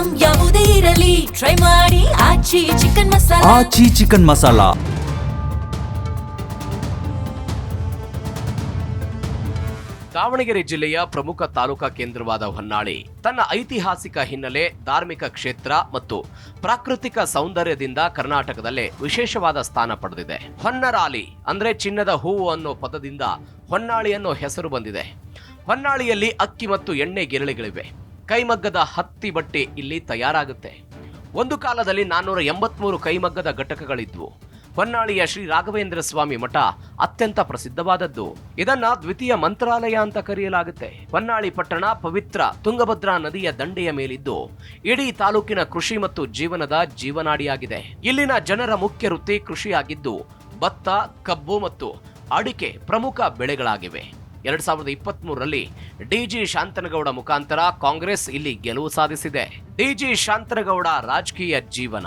Item ಯಾವುದೇ ಇರಲಿ try ಮಾಡಿ ಆಚಿ ಚಿಕನ್ ಮಸಾಲಾ. ಆಚಿ ಚಿಕನ್ ಮಸಾಲಾ. ದಾವಣಗೆರೆ ಜಿಲ್ಲೆಯ ಪ್ರಮುಖ ತಾಲೂಕಾ ಕೇಂದ್ರವಾದ ಹೊನ್ನಾಳಿ ತನ್ನ ಐತಿಹಾಸಿಕ ಹಿನ್ನೆಲೆ, ಧಾರ್ಮಿಕ ಕ್ಷೇತ್ರ ಮತ್ತು ಪ್ರಾಕೃತಿಕ ಸೌಂದರ್ಯದಿಂದ ಕರ್ನಾಟಕದಲ್ಲೇ ವಿಶೇಷವಾದ ಸ್ಥಾನ ಪಡೆದಿದೆ. ಹೊನ್ನರಾಲಿ ಅಂದ್ರೆ ಚಿನ್ನದ ಹೂವು ಅನ್ನೋ ಪದದಿಂದ ಹೊನ್ನಾಳಿ ಅನ್ನೋ ಹೆಸರು ಬಂದಿದೆ. ಹೊನ್ನಾಳಿಯಲ್ಲಿ ಅಕ್ಕಿ ಮತ್ತು ಎಣ್ಣೆ ಗಿರಳಿಗಳಿವೆ. ಕೈಮಗ್ಗದ ಹತ್ತಿ ಬಟ್ಟೆ ಇಲ್ಲಿ ತಯಾರಾಗುತ್ತೆ. ಒಂದು ಕಾಲದಲ್ಲಿ 483 ಕೈಮಗ್ಗದ ಘಟಕಗಳಿದ್ವು. ಹೊನ್ನಾಳಿಯ ಶ್ರೀ ರಾಘವೇಂದ್ರ ಸ್ವಾಮಿ ಮಠ ಅತ್ಯಂತ ಪ್ರಸಿದ್ಧವಾದದ್ದು. ಇದನ್ನ ದ್ವಿತೀಯ ಮಂತ್ರಾಲಯ ಅಂತ ಕರೆಯಲಾಗುತ್ತೆ. ಹೊನ್ನಾಳಿ ಪಟ್ಟಣ ಪವಿತ್ರ ತುಂಗಭದ್ರಾ ನದಿಯ ದಂಡೆಯ ಮೇಲಿದ್ದು ಇಡೀ ತಾಲೂಕಿನ ಕೃಷಿ ಮತ್ತು ಜೀವನದ ಜೀವನಾಡಿಯಾಗಿದೆ. ಇಲ್ಲಿನ ಜನರ ಮುಖ್ಯ ವೃತ್ತಿ ಕೃಷಿಯಾಗಿದ್ದು ಭತ್ತ, ಕಬ್ಬು ಮತ್ತು ಅಡಿಕೆ ಪ್ರಮುಖ ಬೆಳೆಗಳಾಗಿವೆ. 2023ರಲ್ಲಿ ಡಿಜಿ ಶಾಂತನಗೌಡ ಮುಖಾಂತರ ಕಾಂಗ್ರೆಸ್ ಇಲ್ಲಿ ಗೆಲುವು ಸಾಧಿಸಿದೆ. ಡಿಜಿ ಶಾಂತನಗೌಡ ರಾಜಕೀಯ ಜೀವನ.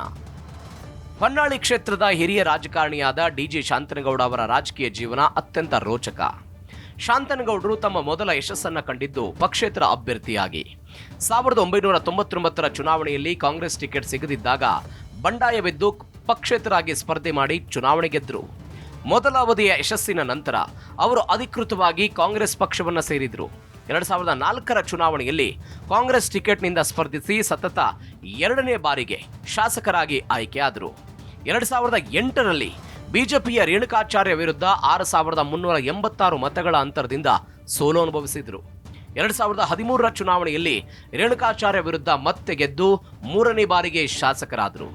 ಹೊನ್ನಾಳಿ ಕ್ಷೇತ್ರದ ಹಿರಿಯ ರಾಜಕಾರಣಿಯಾದ ಡಿಜಿ ಶಾಂತನಗೌಡ ಅವರ ರಾಜಕೀಯ ಜೀವನ ಅತ್ಯಂತ ರೋಚಕ. ಶಾಂತನಗೌಡರು ತಮ್ಮ ಮೊದಲ ಯಶಸ್ಸನ್ನು ಕಂಡಿದ್ದು ಪಕ್ಷೇತರ ಅಭ್ಯರ್ಥಿಯಾಗಿ. 1999ರ ಚುನಾವಣೆಯಲ್ಲಿ ಕಾಂಗ್ರೆಸ್ ಟಿಕೆಟ್ ಸಿಗದಿದ್ದಾಗ ಬಂಡಾಯವೆದ್ದು ಪಕ್ಷೇತರಾಗಿ ಸ್ಪರ್ಧೆ ಮಾಡಿ ಚುನಾವಣೆ ಗೆದ್ದರು. ಮೊದಲ ಅವಧಿಯ ಯಶಸ್ಸಿನ ನಂತರ ಅವರು ಅಧಿಕೃತವಾಗಿ ಕಾಂಗ್ರೆಸ್ ಪಕ್ಷವನ್ನು ಸೇರಿದರು. 2004ರ ಚುನಾವಣೆಯಲ್ಲಿ ಕಾಂಗ್ರೆಸ್ ಟಿಕೆಟ್ನಿಂದ ಸ್ಪರ್ಧಿಸಿ ಸತತ 2ನೇ ಬಾರಿಗೆ ಶಾಸಕರಾಗಿ ಆಯ್ಕೆಯಾದರು. 2008ರಲ್ಲಿ ಬಿಜೆಪಿಯ ರೇಣುಕಾಚಾರ್ಯ ವಿರುದ್ಧ 6386 ಮತಗಳ ಅಂತರದಿಂದ ಸೋಲು ಅನುಭವಿಸಿದರು. 2013ರ ಚುನಾವಣೆಯಲ್ಲಿ ರೇಣುಕಾಚಾರ್ಯ ವಿರುದ್ಧ ಮತ್ತೆ ಗೆದ್ದು 3ನೇ ಬಾರಿಗೆ ಶಾಸಕರಾದರು.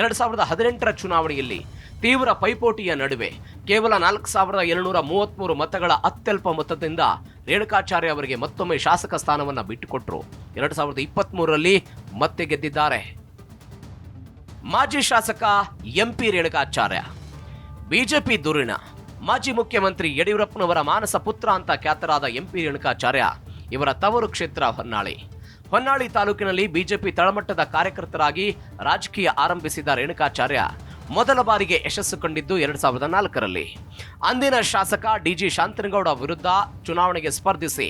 2018ರ ಚುನಾವಣೆಯಲ್ಲಿ ತೀವ್ರ ಪೈಪೋಟಿಯ ನಡುವೆ ಕೇವಲ 4733 ಮತಗಳ ಅತ್ಯಲ್ಪ ಮತದಿಂದ ರೇಣುಕಾಚಾರ್ಯ ಅವರಿಗೆ ಮತ್ತೊಮ್ಮೆ ಶಾಸಕ ಸ್ಥಾನವನ್ನು ಬಿಟ್ಟುಕೊಟ್ಟರು. 2023ರಲ್ಲಿ ಮತ್ತೆ ಗೆದ್ದಿದ್ದಾರೆ. ಮಾಜಿ ಶಾಸಕ ಎಂಪಿ ರೇಣುಕಾಚಾರ್ಯ ಬಿಜೆಪಿ ಧುರೀಣ. ಮಾಜಿ ಮುಖ್ಯಮಂತ್ರಿ ಯಡಿಯೂರಪ್ಪನವರ ಮಾನಸ ಪುತ್ರ ಅಂತ ಖ್ಯಾತರಾದ ಎಂಪಿ ರೇಣುಕಾಚಾರ್ಯ ಇವರ ತವರು ಕ್ಷೇತ್ರ ಹೊನ್ನಾಳಿ. ಹೊನ್ನಾಳಿ ತಾಲೂಕಿನಲ್ಲಿ ಬಿಜೆಪಿ ತಳಮಟ್ಟದ ಕಾರ್ಯಕರ್ತರಾಗಿ ರಾಜಕೀಯ ಆರಂಭಿಸಿದ ರೇಣುಕಾಚಾರ್ಯ ಮೊದಲ ಬಾರಿಗೆ ಯಶಸ್ಸು ಕಂಡಿದ್ದು 2004ರಲ್ಲಿ. ಅಂದಿನ ಶಾಸಕ ಡಿಜಿ ಶಾಂತನಗೌಡ ವಿರುದ್ಧ ಚುನಾವಣೆಗೆ ಸ್ಪರ್ಧಿಸಿ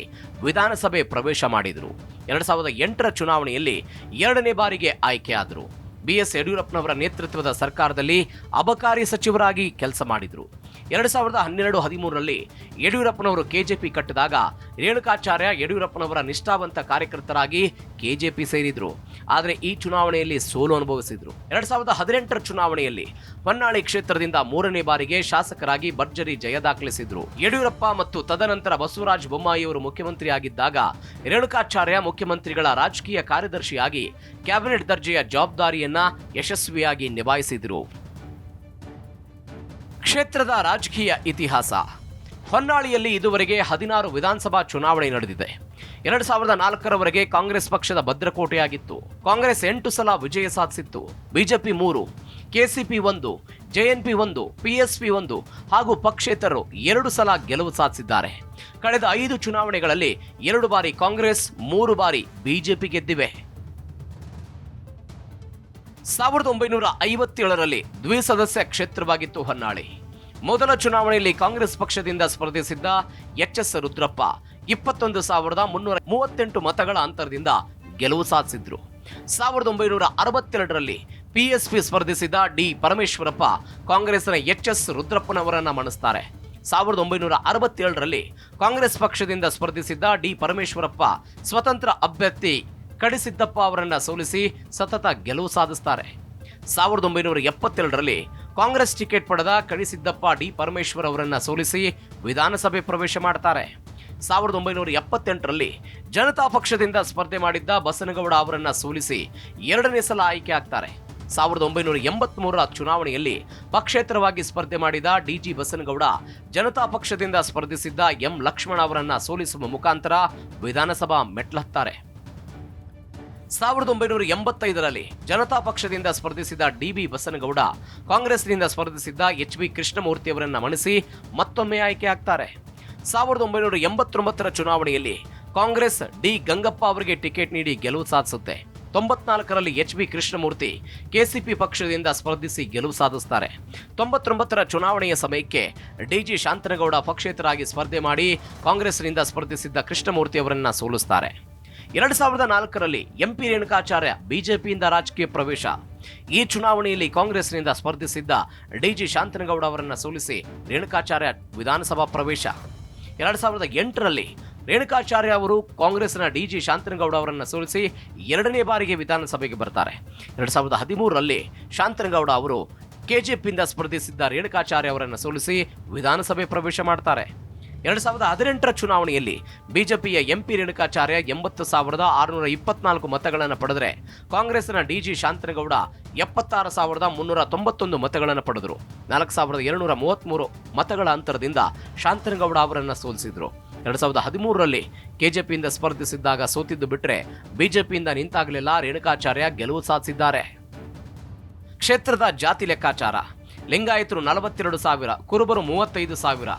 ವಿಧಾನಸಭೆ ಪ್ರವೇಶ ಮಾಡಿದರು. 2008ರ ಚುನಾವಣೆಯಲ್ಲಿ 2ನೇ ಬಾರಿಗೆ ಆಯ್ಕೆಯಾದರು. ಬಿಎಸ್ ಯಡಿಯೂರಪ್ಪನವರ ನೇತೃತ್ವದ ಸರ್ಕಾರದಲ್ಲಿ ಅಬಕಾರಿ ಸಚಿವರಾಗಿ ಕೆಲಸ ಮಾಡಿದರು. 2012-13ರಲ್ಲಿ ಯಡಿಯೂರಪ್ಪನವರು ಕೆಜೆಪಿ ಕಟ್ಟಿದಾಗ ರೇಣುಕಾಚಾರ್ಯ ಯಡಿಯೂರಪ್ಪನವರ ನಿಷ್ಠಾವಂತ ಕಾರ್ಯಕರ್ತರಾಗಿ ಕೆಜೆಪಿ ಸೇರಿದ್ರು. ಆದರೆ ಈ ಚುನಾವಣೆಯಲ್ಲಿ ಸೋಲು ಅನುಭವಿಸಿದ್ರು. 2018ರ ಚುನಾವಣೆಯಲ್ಲಿ ಹೊನ್ನಾಳಿ ಕ್ಷೇತ್ರದಿಂದ 3ನೇ ಬಾರಿಗೆ ಶಾಸಕರಾಗಿ ಭರ್ಜರಿ ಜಯ ದಾಖಲಿಸಿದ್ರು. ಯಡಿಯೂರಪ್ಪ ಮತ್ತು ತದನಂತರ ಬಸವರಾಜ ಬೊಮ್ಮಾಯಿಯವರು ಮುಖ್ಯಮಂತ್ರಿಯಾಗಿದ್ದಾಗ ರೇಣುಕಾಚಾರ್ಯ ಮುಖ್ಯಮಂತ್ರಿಗಳ ರಾಜಕೀಯ ಕಾರ್ಯದರ್ಶಿಯಾಗಿ ಕ್ಯಾಬಿನೆಟ್ ದರ್ಜೆಯ ಜವಾಬ್ದಾರಿಯನ್ನ ಯಶಸ್ವಿಯಾಗಿ ನಿಭಾಯಿಸಿದರು. ಕ್ಷೇತ್ರದ ರಾಜಕೀಯ ಇತಿಹಾಸ. ಹೊನ್ನಾಳಿಯಲ್ಲಿ ಇದುವರೆಗೆ 16 ವಿಧಾನಸಭಾ ಚುನಾವಣೆ ನಡೆದಿದೆ. 2004ರವರೆಗೆ ಕಾಂಗ್ರೆಸ್ ಪಕ್ಷದ ಭದ್ರಕೋಟೆಯಾಗಿತ್ತು. ಕಾಂಗ್ರೆಸ್ 8 ಸಲ ವಿಜಯ ಸಾಧಿಸಿತ್ತು. ಬಿಜೆಪಿ 3, ಕೆಸಿಪಿ 1, ಜೆಎನ್ಪಿ 1, ಪಿಎಸ್ಪಿ 1 ಹಾಗೂ ಪಕ್ಷೇತರರು 2 ಸಲ ಗೆಲುವು ಸಾಧಿಸಿದ್ದಾರೆ. ಕಳೆದ 5 ಚುನಾವಣೆಗಳಲ್ಲಿ 2 ಬಾರಿ ಕಾಂಗ್ರೆಸ್, 3 ಬಾರಿ ಬಿಜೆಪಿ ಗೆದ್ದಿವೆ. 1957ರಲ್ಲಿ ದ್ವಿಸದಸ್ಯ ಕ್ಷೇತ್ರವಾಗಿತ್ತು ಹೊನ್ನಾಳಿ. ಮೊದಲ ಚುನಾವಣೆಯಲ್ಲಿ ಕಾಂಗ್ರೆಸ್ ಪಕ್ಷದಿಂದ ಸ್ಪರ್ಧಿಸಿದ್ದ ಎಚ್.ಎಸ್. ರುದ್ರಪ್ಪ 21,338 ಮತಗಳ ಅಂತರದಿಂದ ಗೆಲುವು ಸಾಧಿಸಿದ್ರು. 1962ರಲ್ಲಿ ಪಿಎಸ್ಪಿ ಸ್ಪರ್ಧಿಸಿದ ಡಿ ಪರಮೇಶ್ವರಪ್ಪ ಕಾಂಗ್ರೆಸ್ನ ಎಚ್.ಎಸ್. ರುದ್ರಪ್ಪನವರನ್ನ ಮಣಿಸ್ತಾರೆ. 1967ರಲ್ಲಿ ಕಾಂಗ್ರೆಸ್ ಪಕ್ಷದಿಂದ ಸ್ಪರ್ಧಿಸಿದ್ದ ಡಿ ಪರಮೇಶ್ವರಪ್ಪ ಸ್ವತಂತ್ರ ಅಭ್ಯರ್ಥಿ ಕಡಿಸಿದ್ದಪ್ಪ ಅವರನ್ನ ಸೋಲಿಸಿ ಸತತ ಗೆಲುವು ಸಾಧಿಸ್ತಾರೆ. 1972ರಲ್ಲಿ ಕಾಂಗ್ರೆಸ್ ಟಿಕೆಟ್ ಪಡೆದ ಕಡಿಸಿದ್ದಪ್ಪ ಡಿ ಪರಮೇಶ್ವರ್ ಅವರನ್ನ ಸೋಲಿಸಿ ವಿಧಾನಸಭೆ ಪ್ರವೇಶ ಮಾಡ್ತಾರೆ. 1978ರಲ್ಲಿ ಜನತಾ ಪಕ್ಷದಿಂದ ಸ್ಪರ್ಧೆ ಮಾಡಿದ್ದ ಬಸನಗೌಡ ಅವರನ್ನ ಸೋಲಿಸಿ 2ನೇ ಸಲ ಆಯ್ಕೆ ಆಗ್ತಾರೆ. 1983ರ ಚುನಾವಣೆಯಲ್ಲಿ ಪಕ್ಷೇತರವಾಗಿ ಸ್ಪರ್ಧೆ ಮಾಡಿದ ಡಿಜಿ ಬಸನಗೌಡ ಜನತಾ ಪಕ್ಷದಿಂದ ಸ್ಪರ್ಧಿಸಿದ್ದ ಎಂ ಲಕ್ಷ್ಮಣ ಅವರನ್ನ ಸೋಲಿಸುವ ಮುಖಾಂತರ ವಿಧಾನಸಭಾ ಮೆಟ್ಲುತ್ತಾರೆ. 1985ರಲ್ಲಿ ಜನತಾ ಪಕ್ಷದಿಂದ ಸ್ಪರ್ಧಿಸಿದ ಡಿಬಿ ಬಸನಗೌಡ ಕಾಂಗ್ರೆಸ್ನಿಂದ ಸ್ಪರ್ಧಿಸಿದ್ದ ಎಚ್.ಬಿ. ಕೃಷ್ಣಮೂರ್ತಿ ಅವರನ್ನ ಮಣಿಸಿ ಮತ್ತೊಮ್ಮೆ ಆಯ್ಕೆ ಆಗ್ತಾರೆ. 1989ರ ಚುನಾವಣೆಯಲ್ಲಿ ಕಾಂಗ್ರೆಸ್ ಡಿ ಗಂಗಪ್ಪ ಅವರಿಗೆ ಟಿಕೆಟ್ ನೀಡಿ ಗೆಲುವು ಸಾಧಿಸುತ್ತೆ. 94ರಲ್ಲಿ ಎಚ್.ಬಿ. ಕೃಷ್ಣಮೂರ್ತಿ ಕೆಸಿಪಿ ಪಕ್ಷದಿಂದ ಸ್ಪರ್ಧಿಸಿ ಗೆಲುವು ಸಾಧಿಸುತ್ತಾರೆ. 99ರ ಚುನಾವಣೆಯ ಸಮಯಕ್ಕೆ ಡಿಜಿ ಶಾಂತನಗೌಡ ಪಕ್ಷೇತರಾಗಿ ಸ್ಪರ್ಧೆ ಮಾಡಿ ಕಾಂಗ್ರೆಸ್ನಿಂದ ಸ್ಪರ್ಧಿಸಿದ್ದ ಕೃಷ್ಣಮೂರ್ತಿ ಅವರನ್ನ ಸೋಲಿಸುತ್ತಾರೆ. 2004ರಲ್ಲಿ ಎಂಪಿ ರೇಣುಕಾಚಾರ್ಯ ಬಿಜೆಪಿಯಿಂದ ರಾಜಕೀಯ ಪ್ರವೇಶ. ಈ ಚುನಾವಣೆಯಲ್ಲಿ ಕಾಂಗ್ರೆಸ್ನಿಂದ ಸ್ಪರ್ಧಿಸಿದ್ದ ಡಿಜಿ ಶಾಂತನಗೌಡ ಅವರನ್ನು ಸೋಲಿಸಿ ರೇಣುಕಾಚಾರ್ಯ ವಿಧಾನಸಭಾ ಪ್ರವೇಶ. 2008ರಲ್ಲಿ ರೇಣುಕಾಚಾರ್ಯ ಅವರು ಕಾಂಗ್ರೆಸ್ನ ಡಿಜಿ ಶಾಂತನಗೌಡ ಅವರನ್ನು ಸೋಲಿಸಿ 2ನೇ ಬಾರಿಗೆ ವಿಧಾನಸಭೆಗೆ ಬರ್ತಾರೆ. 2013ರಲ್ಲಿ ಶಾಂತನಗೌಡ ಅವರು ಕೆಜೆಪಿಯಿಂದ ಸ್ಪರ್ಧಿಸಿದ್ದ ರೇಣುಕಾಚಾರ್ಯ ಅವರನ್ನು ಸೋಲಿಸಿ ವಿಧಾನಸಭೆ ಪ್ರವೇಶ ಮಾಡ್ತಾರೆ. 2018ರ ಚುನಾವಣೆಯಲ್ಲಿ ಬಿಜೆಪಿಯ ಎಂಪಿ ರೇಣುಕಾಚಾರ್ಯ 80,624 ಮತಗಳನ್ನು ಪಡೆದರೆ ಕಾಂಗ್ರೆಸ್ನ ಡಿಜಿ ಶಾಂತನಗೌಡ 76,391 ಮತಗಳನ್ನು ಪಡೆದರು. 4,233 ಮತಗಳ ಅಂತರದಿಂದ ಶಾಂತನಗೌಡ ಅವರನ್ನು ಸೋಲಿಸಿದ್ರು. 2013ರಲ್ಲಿ ಕೆಜೆಪಿಯಿಂದ ಸ್ಪರ್ಧಿಸಿದ್ದಾಗ ಸೋತಿದ್ದು ಬಿಟ್ಟರೆ ಬಿಜೆಪಿಯಿಂದ ನಿಂತಾಗಲೆಲ್ಲ ರೇಣುಕಾಚಾರ್ಯ ಗೆಲುವು ಸಾಧಿಸಿದ್ದಾರೆ. ಕ್ಷೇತ್ರದ ಜಾತಿ ಲೆಕ್ಕಾಚಾರ: ಲಿಂಗಾಯತರು 42,000, ಕುರುಬರು 35,000,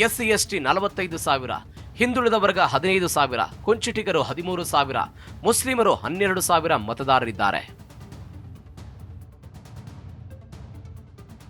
SC ST 45,000, ಹಿಂದುಳಿದ ವರ್ಗ 15,000, ಕುಂಚಿಟಿಗರು 13,000, ಮುಸ್ಲಿಮರು 12,000 ಮತದಾರರಿದ್ದಾರೆ.